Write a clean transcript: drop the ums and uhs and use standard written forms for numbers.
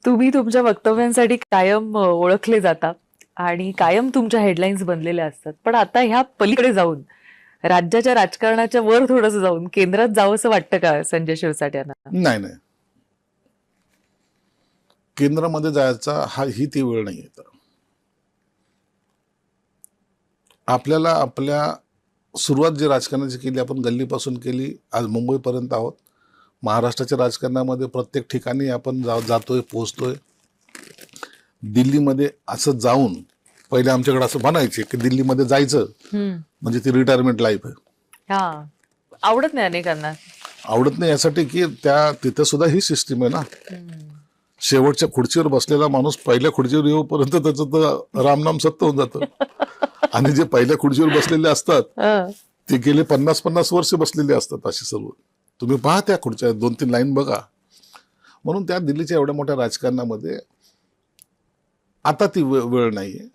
तुम्ही तुमच्या वक्तव्यांसाठी कायम ओळखले जाता आणि कायम तुमच्या हेडलाईन्स बनलेल्या असतात. पण आता ह्या पलीकडे जाऊन राज्याच्या राजकारणाच्या वर थोडंसं जाऊन केंद्रात जावंसं वाटतं का संजय शिरसाट यांना? नाही नाही, केंद्रामध्ये जायचा ही ती वेळ नाही येत. आपल्याला आपल्या सुरुवात जी राजकारणाची केली आपण गल्लीपासून केली, आज मुंबईपर्यंत आहोत. महाराष्ट्राच्या राजकारणामध्ये प्रत्येक ठिकाणी आपण जातोय, पोहोचतोय. दिल्लीमध्ये असं जाऊन पहिले आमच्याकडे असं म्हणायचे की दिल्लीमध्ये जायचं म्हणजे ती रिटायरमेंट लाईफ आहे. हा, आवडत नाही अनेकांना. आवडत नाही यासाठी की तिथं सुद्धा ही सिस्टीम आहे ना. शेवटच्या खुर्चीवर बसलेला माणूस पहिल्या खुर्चीवर येऊपर्यंत त्याचं तर रामनाम सत्य होऊन जातं. आणि जे पहिल्या खुर्चीवर बसलेले असतात ते गेले 50-50 वर्ष बसलेले असतात. असे सर्व तुम्ही पहा त्या खुर्च्या 2-3 लाईन बघा. म्हणून त्या दिल्लीच्या एवढ्या मोठ्या राजकारणामध्ये आता ती वेळ नाहीये.